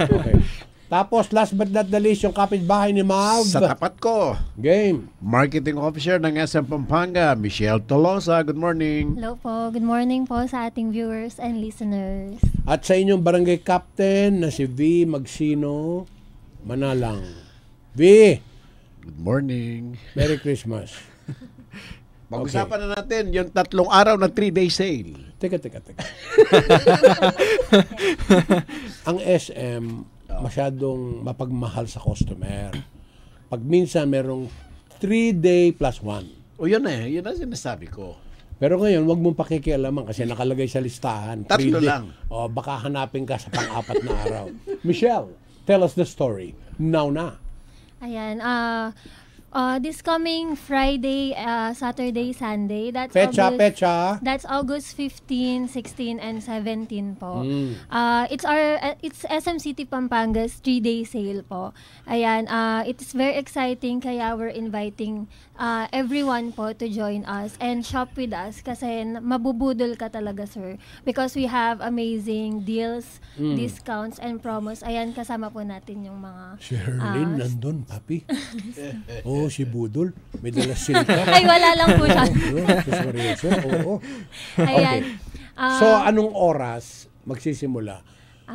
Okay. Tapos, last but not the least, yung kapitbahay ni Mav. Sa tapat ko. Game. Marketing officer ng SM Pampanga, Michelle Tolosa. Good morning. Hello po. Good morning po sa ating viewers and listeners. At sa inyong barangay captain na si V. Magsino Manalang. V. Good morning. Merry Christmas. Pag-usapan na natin yung 3 araw na 3-day sale. Teka. Ang SM, masyadong mapagmahal sa customer. Pag minsan merong 3-day plus 1. O yun eh, yun ang sinasabi ko. Pero ngayon, wag mong pakikialaman kasi nakalagay sa listahan. 3 3 day. lang. O baka hanapin ka sa pang-4 na araw. Michelle, tell us the story. Now na. Ayan, this coming Friday, Saturday, Sunday. That's Pecha. That's August 15, 16, and 17 po. It's SM City Pampanga's 3-day sale po. Ayan, it's very exciting kaya we're inviting everyone po to join us and shop with us kasi mabubudol ka talaga, sir. Because we have amazing deals, discounts, and promos. Ayan, kasama po natin yung mga... Si Herlin nandun, papi. Si Budol. May dala silka. Ay, wala lang po siya. Oo. Ayan. Okay. So, anong oras magsisimula?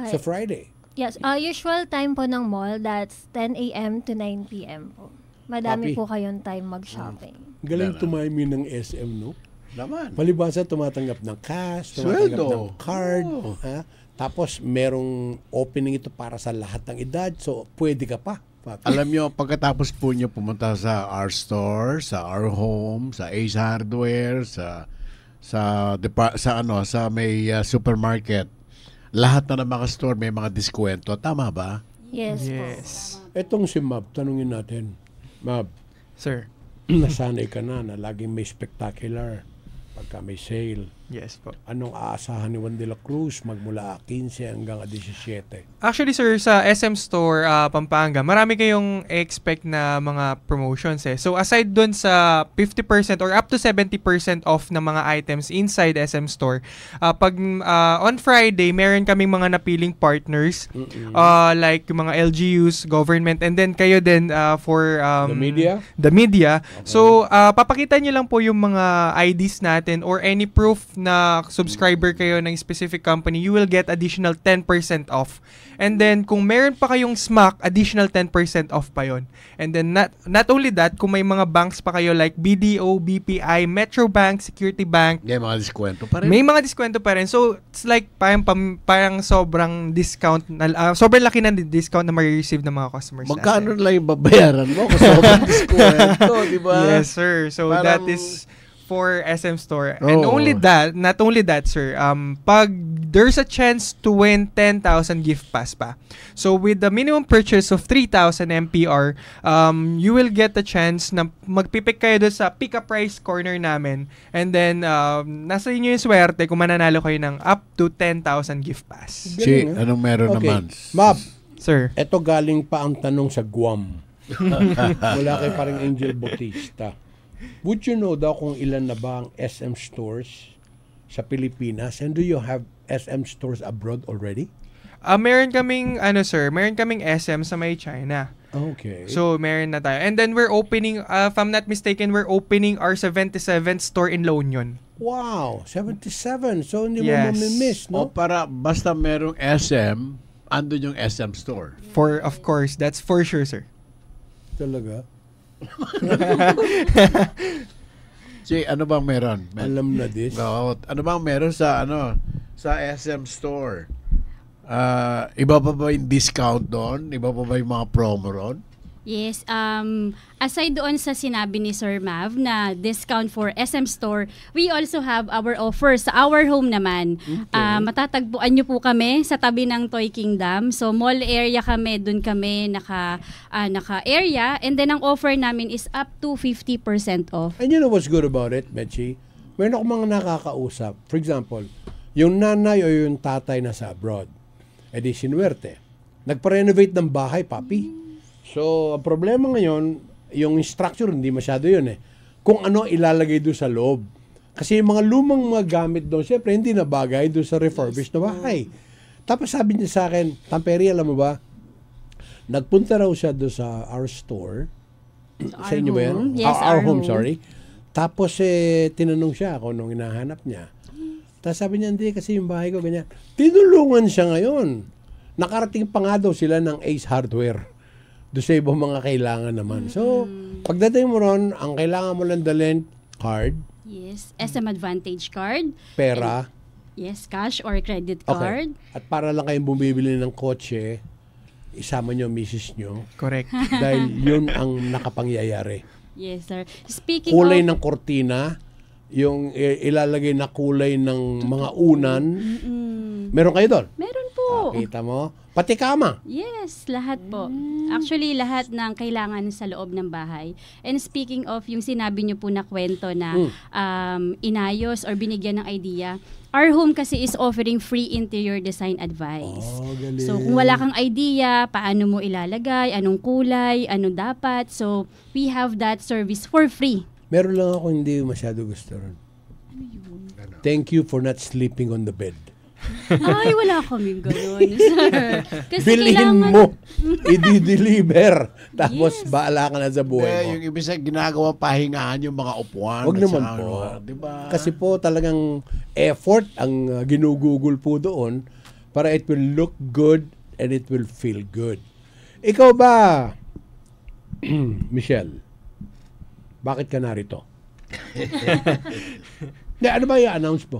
Sa Friday? Yes. Usual time po ng mall, that's 10 a.m. to 9 p.m. po. Madami Papi. po kayong time mag-shopping. Galing tumimi ng SM, no? Naman. Palibasa, tumatanggap ng cash, tumatanggap ng card. Ha? Tapos, merong opening ito para sa lahat ng edad. So, pwede ka pa. Papi. Alam nyo, pagkatapos po nyo pumunta sa our store, sa our home, sa Ace Hardware, sa may supermarket, lahat na ng mga store may mga diskwento. Tama ba? Yes. Etong si Mab, tanungin natin. Mab. Sir. Nasanay ka na laging may spectacular pagka may sale. Yes po. Anong aasahan ni Juan de la Cruz magmula 15 hanggang 17? Actually, sir, sa SM Store Pampanga, marami kayong expect na mga promotions eh. So, aside dun sa 50% or up to 70% off na mga items inside SM Store, pag on Friday, meron kaming mga napiling partners like yung mga LGUs, government, and then kayo din for the media. Okay. So, papakita nyo lang po yung mga IDs natin or any proof na subscriber kayo ng specific company, you will get additional 10% off. And then, kung meron pa kayong SMAC, additional 10% off pa yon. And then, not only that, kung may mga banks pa kayo like BDO, BPI, Metro Bank, Security Bank, may mga diskwento pa rin. May mga diskwento pa rin. So, it's like parang sobrang discount, sobrang laki ng discount na ma-receive ng mga customers Magkano lang yung babayaran mo kung sobrang diskwento, di ba? Yes, sir. So, that is for SM Store. And not only that, sir, pag there's a chance to win 10,000 gift pass pa. So with the minimum purchase of 3,000 MPR, you will get the chance na magpipick kayo doon sa pick a price corner namin. And then, nasa inyo yung swerte kung mananalo kayo ng up to 10,000 gift pass. Anong meron naman? Mab, sir. Eto galing pa ang tanong sa Guam. Mula kay parang Angel Bautista. Would you know daw kung ilan na ba ang SM stores sa Pilipinas? And do you have SM stores abroad already? Meron kaming, meron kaming SM sa may China. Okay. So, meron na tayo. And then we're opening, if I'm not mistaken, we're opening our 77th store in La Union. Wow, 77. So, hindi mo mamimiss, no? O para basta merong SM, andun yung SM store. Of course, that's for sure, sir. Talaga? Si ano bang meron? Alam na this. No, ano bang meron sa SM store? Iba pa ba yung discount doon? Iba pa ba yung mga promo ron? Yes, aside doon sa sinabi ni Sir Mav na discount for SM Store, we also have our offer sa Our Home naman. Matatagpuan nyo po kami sa tabi ng Toy Kingdom. So mall area kami, dun kami naka-area. And then ang offer namin is up to 50% off. And you know what's good about it, Mechi? Meron akong mga nakakausap. For example, yung nanay o yung tatay na sa abroad, edi sinuwerte. Nagpa-renovate ng bahay, papi. So, ang problema ngayon, yung structure, hindi masyado yun eh. Kung ano ilalagay doon sa loob. Kasi yung mga lumang mga gamit doon, syempre, hindi na bagay doon sa refurbished na bahay. Tapos sabi niya sa akin, Tamperi, alam mo ba, nagpunta raw siya doon sa our store. Sa inyo ba yan? Yes, our home, sorry. Tapos, tinanong siya kung anong hinahanap niya. Tapos sabi niya, hindi, kasi yung bahay ko, ganyan. Tinulungan siya ngayon. Nakarating pa nga daw sila ng Ace Hardware. Doon sa ibang mga kailangan naman. So, pagdating mo ron, ang kailangan mo lang dalhin, card. Yes, SM Advantage card. Pera. Yes, cash or credit card. Okay. At para lang kayong bumibili ng kotse, isama nyo misis nyo. Correct. Dahil yun ang nakapangyayari. Yes, sir. Speaking kulay of... ng kortina, yung ilalagay na kulay ng mga unan. Meron kayo doon? Meron po. Kita mo? Pati kama. Yes, lahat po. Actually, lahat ng kailangan sa loob ng bahay. And speaking of yung sinabi niyo po na kwento na inayos or binigyan ng idea, Our Home kasi is offering free interior design advice. So, kung wala kang idea, paano mo ilalagay, anong kulay, ano dapat. So, we have that service for free. Meron lang ako hindi masyado gusto ron. Thank you for not sleeping on the bed. Ay, wala kaming gano'n, sir. Kasi bilhin mo, i-deliver, tapos baala ka na sa buhay mo. Yung ibig sabihin, ginagawa pahingaan yung mga upuan. Huwag naman po. Diba? Kasi po talagang effort ang ginugugol po doon para it will look good and it will feel good. Ikaw ba, Michelle, bakit ka narito? Ano ba i-announce mo?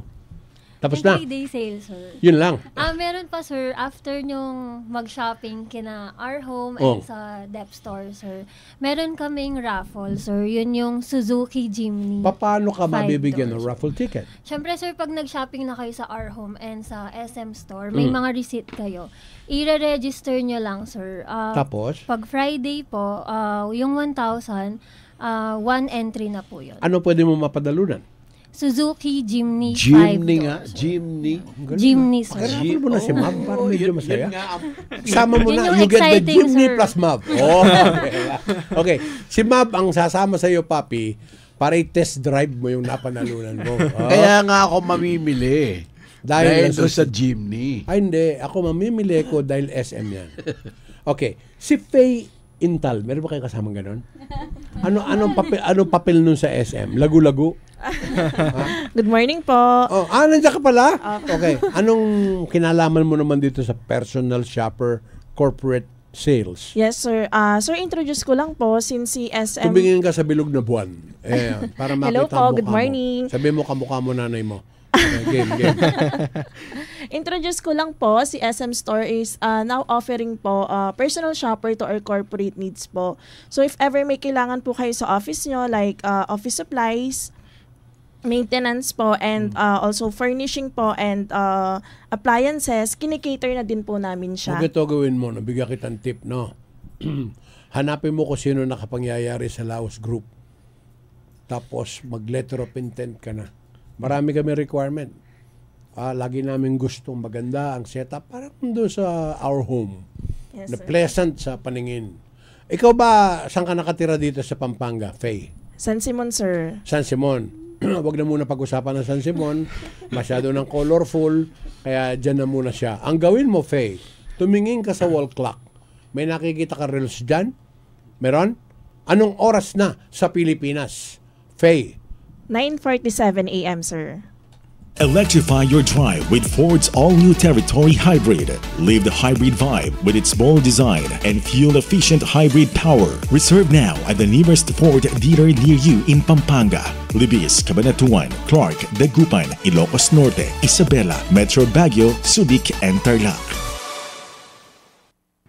Tapos na. Day sale, sir. Yun lang. Meron pa, sir, after nyong mag-shopping kina Our Home and sa Dep Store, sir. Meron kaming raffle, sir. Yun yung Suzuki Jimny. Paano ka mabibigyan ng raffle ticket? Siyempre, sir, pag nag-shopping na kayo sa Our Home and sa SM Store, may mga receipt kayo. I-register nyo lang, sir. Tapos? Pag Friday po, yung 1,000, one entry na po yun. Ano pwede mo mapadalunan? Suzuki Jimny 5 Jimny doors. nga. Jimny. Jimny, sir. Pag-raffle mo na si Mav para medyo masaya. Sama mo na. You get the exciting, Jimny sir. plus Mav. Okay. Si Mav ang sasama sa iyo, papi, para i-test drive mo yung napanalunan mo. Kaya nga ako mamimili. Dahil doon sa Jimny. Ay, hindi. Ako mamimili ko dahil SM yan. Okay. Si Faye Intal, meron ba kayong kasamang ganon? Anong papel nun sa SM? Lagu-lagu? Good morning po. Nandiyan ka pala? Okay. Anong kinalaman mo naman dito sa personal shopper corporate sales? Yes, sir. Sir, introduce ko lang po since si SM... Tumingin ka sa bilog na buwan. Para makita Hello po, good morning. Sabi mo kamukha mo nanay mo. Game. Introduce ko lang po, si SM Store is now offering po personal shopper to our corporate needs po. So if ever may kailangan po kayo sa office nyo, like office supplies, maintenance po, and also furnishing po, and appliances, kinikater na din po namin siya. Huwag ito gawin mo, nabigyan kitang tip, no? Hanapin mo kung sino nakapangyayari sa Laos Group. Tapos mag-letter of intent ka na. Marami kami requirement. Lagi namin gustong maganda ang setup para doon sa Our Home. Yes, na sir. pleasant sa paningin. Ikaw ba, saan ka nakatira dito sa Pampanga, Faye? San Simon, sir. San Simon. Wag na muna pag-usapan ng San Simon. Masyado ng colorful. Kaya dyan na muna siya. Ang gawin mo, Faye, tumingin ka sa wall clock. May nakikita ka reels dyan? Meron? Anong oras na sa Pilipinas? Faye. 9:47 a.m., sir. Electrify your drive with Ford's all-new Territory Hybrid. Live the hybrid vibe with its bold design and fuel-efficient hybrid power. Reserve now at the nearest Ford dealer near you in Pampanga, Libis, Cabanatuan, Clark, Dagupan, Ilocos Norte, Isabela, Metro Baguio, Subic, and Tarlac.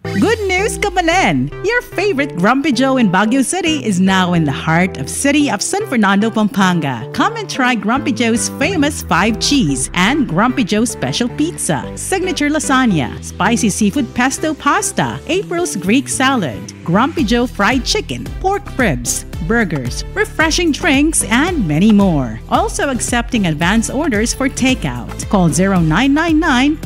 Good news, Kamalen! Your favorite Grumpy Joe in Baguio City is now in the heart of city of San Fernando, Pampanga. Come and try Grumpy Joe's famous 5 cheese and Grumpy Joe special pizza, signature lasagna, spicy seafood pesto pasta, April's Greek salad, Grumpy Joe fried chicken, pork ribs, burgers, refreshing drinks, and many more. Also accepting advance orders for takeout. Call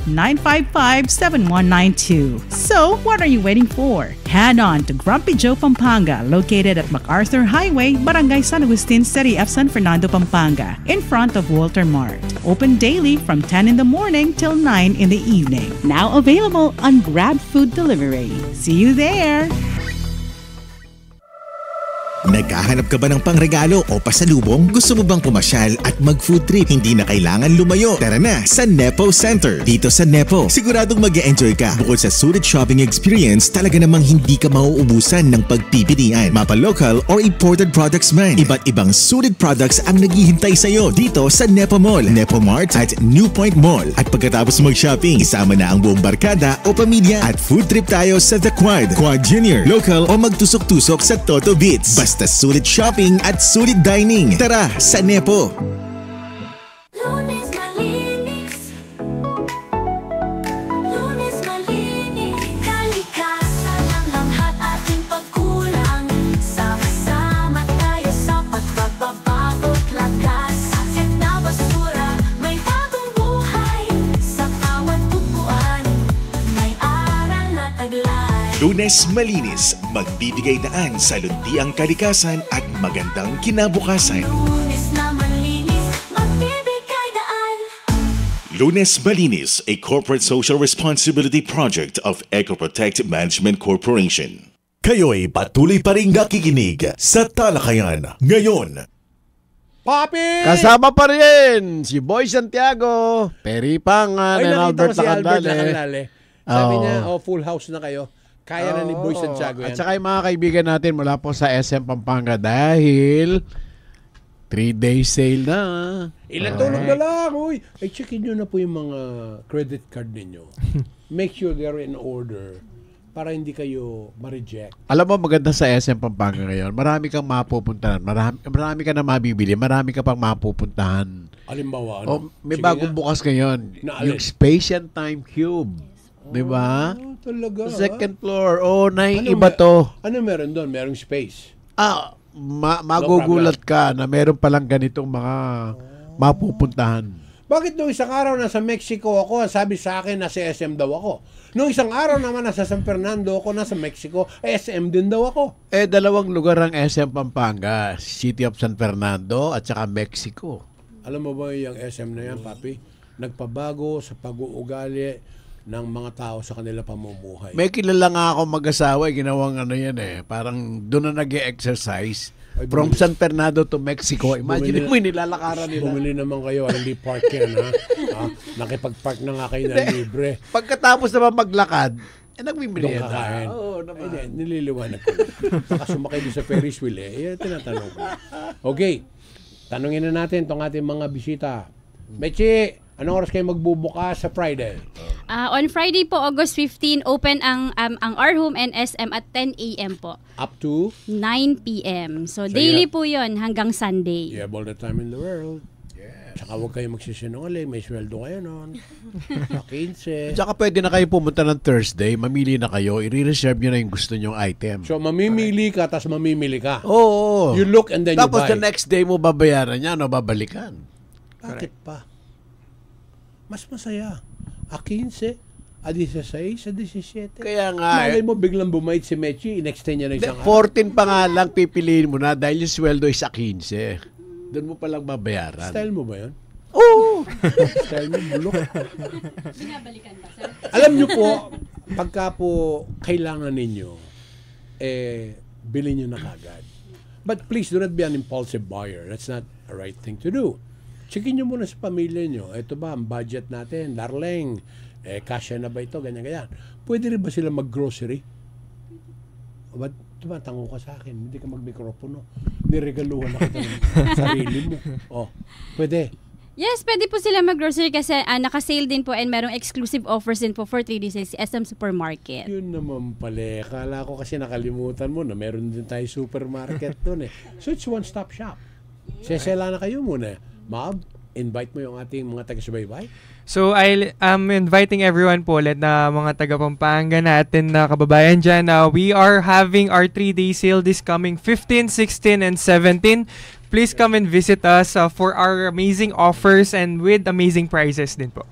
0999-955-7192. So, what are you waiting for? Head on to Grumpy Joe Pampanga, located at MacArthur Highway, Barangay San Agustin, City of San Fernando, Pampanga, in front of Walter Mart. Open daily from 10 in the morning till 9 in the evening. Now available on Grab Food Delivery. See you there! Naghahanap ka ba ng pangregalo o pasalubong? Gusto mo bang pumasyal at mag-food trip? Hindi na kailangan lumayo. Tara na sa Nepo Center. Dito sa Nepo, siguradong mag-e-enjoy ka. Bukod sa suited shopping experience, talaga namang hindi ka mauubusan ng pagpipilian. Mapa-local or imported products man. Iba't ibang suited products ang naghihintay sa'yo dito sa Nepo Mall, Nepo Mart at New Point Mall. At pagkatapos mag-shopping, isama na ang buong barkada o pamilya at food trip tayo sa The Quad, Quad Junior, local o magtusok-tusok sa Toto Beats. Basta sulit shopping at sulit dining. Tara sa Nepo! Lunes malinis. Lunes malinis. Kalikasan ang lahat ating pagkulang. Sama-sama tayo sa pagbabago't lakas. Aset na basura, may bagong buhay. Sa bawat upuan, may aral na taglay. Lunes Malinis, magbibigay daan sa luntiang kalikasan at magandang kinabukasan. Lunes na malinis, magbibigay daan. Lunes Malinis, a corporate social responsibility project of EcoProtect Management Corporation. Kayo'y patuloy pa rin nakikinig sa Talakayan ngayon. Papi! Kasama pa rin si Boy Santiago, Perry Pangan, Ay, and nakita Albert ko si Albert Lacandale. Lacandale. Sabi niya, full house na kayo. Kaya na ni Boy Santiago yan. At saka yung mga kaibigan natin mula po sa SM Pampanga dahil 3-day sale na. Ilan tulog na lang. Uy. Ay, checkin nyo na po yung mga credit card ninyo. Make sure they're in order para hindi kayo ma-reject. Alam mo, maganda sa SM Pampanga ngayon. Marami kang mapupuntahan. Marami ka na mabibili. Marami ka pang mapupuntahan. Halimbawa, ano? May Sige bagong nga. bukas ngayon. Na Yung alin? Space and Time Cube. Diba? Talaga. Sa second floor. Naiiba to. Ano meron doon? Merong space. Magugulat ka na meron palang ganitong mga mapupuntahan. Bakit nung isang araw nasa Mexico ako, sabi sa akin nasa SM daw ako. Nung isang araw naman nasa San Fernando ako, nasa Mexico, SM din daw ako. Dalawang lugar ang SM Pampanga. City of San Fernando at saka Mexico. Alam mo ba yung SM na yan, papi? Nagpabago sa pag-uugali ng mga tao sa kanila pamumuhay. May kilala nga ako mag-asawa, ginawang ano yan Parang doon na nag-e-exercise. From San Fernando to Mexico. Imagine mo yung nilalakaran nila. Bumili naman kayo, hindi park yan, ha? Nakipag-park na nga kayo na libre. Pagkatapos naman maglakad, nagbibili Doon kakain. Oo, naman. Nililiwanag ko. Baka sumakay din sa Ferris wheel, tinatanong ko. Okay, tanungin na natin itong ating mga bisita. Mechi, anong oras kayo magbubukas sa Friday? On Friday po, August 15, open ang our home and SM at 10 a.m. po. Up to? 9 p.m. So you daily po yon hanggang Sunday. You have all the time in the world. Tsaka huwag kayo magsisinungaling, may sweldo kayo nun. 15. Tsaka pwede na kayo pumunta ng Thursday, mamili na kayo, i-reserve nyo na yung gusto nyong item. So mamimili ka, tapos mamimili ka. Oo. You look and then Tapos you buy. the next day mo babayaran yan o babalikan. Bakit pa? Mas masaya. 15, 16, 17. Kaya nga, Malay mo, biglang bumait si Mechi, in-extend niya na isang 14 pa nga lang pipiliin mo na dahil yung sweldo is 15. Doon mo palang babayaran. Style mo ba yun? Oo! Style mo, bulok. Alam niyo po, pagka po kailangan ninyo, bilhin nyo na kagad. But please do not be an impulsive buyer. That's not a right thing to do. Checkin nyo muna sa pamilya nyo. Ito ba, ang budget natin, darling, kasya na ba ito, ganyan-ganyan. Pwede rin ba sila mag-grocery? Ba't tumatango ka sa akin? Hindi ka mag-mikropono. Niregaluhan ako ng sarili mo. Oh, pwede. Yes, pwede po sila mag-grocery kasi naka-sale din po and merong exclusive offers din po for 3D sales si SM Supermarket. Yun naman pala. Kala ko kasi nakalimutan mo na meron din tayo supermarket doon eh. So it's one-stop shop. Sesela na kayo muna. Ma'am, invite mo yung ating mga taga-subaybay. So, I'm inviting everyone po ulit na mga taga-Pampanga natin na kababayan dyan. We are having our 3-day sale this coming 15, 16, and 17. Please come and visit us for our amazing offers and with amazing prices din po.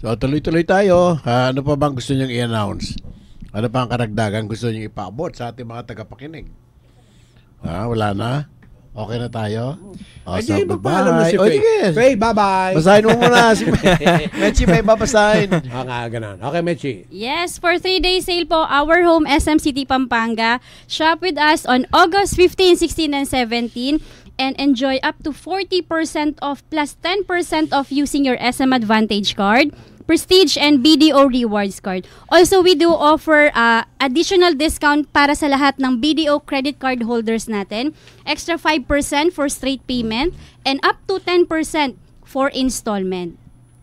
So, tuloy-tuloy tayo. Ano pa bang gusto niyong i-announce? Ano pa ang karagdagan gusto niyong ipaabot sa ating mga tagapakinig? Wala na? Okay na tayo? Ay, magpaalam na si Faye. Faye, bye-bye. Basahin mo muna si Mechi, may babasahin. Ganun. Okay, Mechi. Yes, for 3-day sale po, Our Home SM City Pampanga. Shop with us on August 15, 16, and 17 and enjoy up to 40% off plus 10% off using your SM Advantage card, Prestige, and BDO Rewards card. Also, we do offer additional discount para sa lahat ng BDO credit card holders natin. Extra 5% for straight payment and up to 10% for installment.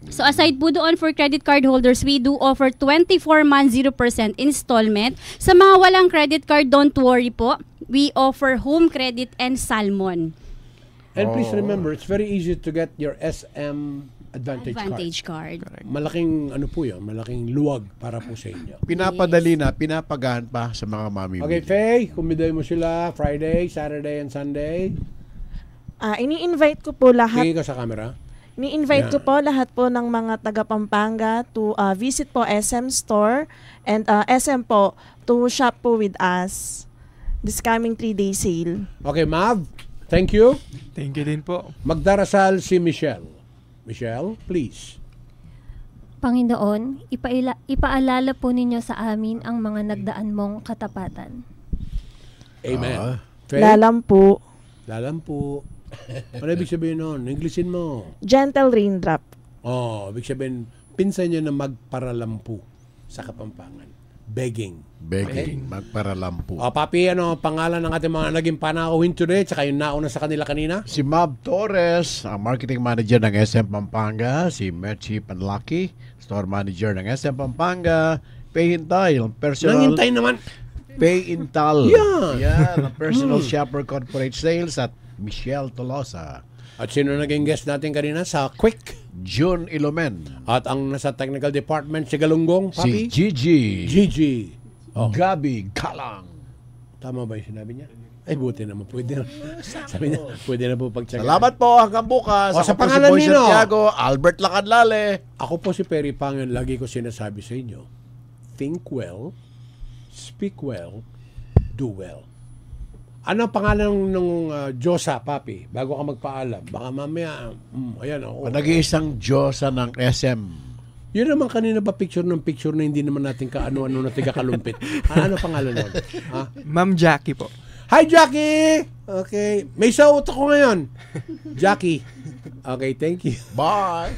So aside po doon for credit card holders, we do offer 24 months 0% installment. Sa mga walang credit card, don't worry po. We offer home credit and Salmon. And please remember, it's very easy to get your SM Advantage card. Malaking po yun, malaking luwag para po sa inyo. Pinapadali na, pinapagahan pa sa mga mami. Okay, Faye, kumiday mo sila Friday, Saturday, and Sunday. Ini-invite ko po lahat. Tingin ka sa camera. Ni-invite ko po lahat po ng mga taga Pampanga to visit po SM Store and SM po to shop po with us this coming 3-day sale. Okay, Mav, thank you. Thank you din po. Magdarasal si Michelle. Michelle, please. Panginoon, ipaalala po ninyo sa amin ang mga nagdaan mong katapatan. Amen. Lalampo. Lalampo. Ano ibig sabihin nun? Englishin mo. Gentle raindrop. Ibig sabihin, pinsan nyo na magparalampu sa Kapampangan. Begging. Okay? Magparalampu. Papi, pangalan ng ating mga naging panauhin today, tsaka yung nauna sa kanila kanina? Si Mab Torres, ang marketing manager ng SM Pampanga. Si Mechi Panlaki, store manager ng SM Pampanga. Pay Hintay, personal. Nanghintay naman. Pay Intal. Yan. Personal shopper corporate sales at Michelle Tolosa. At sino naging guest natin kanina sa Quick? June Ilomen. At ang nasa technical department si Galunggong, Papi? Si Gigi. Gabi Galang. Tama ba yung sinabi niya? Ay, buti naman. Pwede na. Sabi niya, pwede na po pagtsagaan. Salamat po hanggang bukas. Sa pangalan si Boy Santiago, Albert Lacadlale. Ako po si Perry Pangan. Lagi ko sinasabi sa inyo, think well, speak well, do well. Ano ang pangalan ng Diyosa, Papi? Bago ka magpaalam. Baka mamaya, ayan ako. Nag-iisang Diyosa ng SM. Yun naman kanina pa picture na hindi naman natin kaano-ano na tiga-kalumpit. Ano pangalan nun? Ma'am Jackie po. Hi, Jackie! Okay. May saot ako ngayon. Jackie. Okay, thank you. Bye!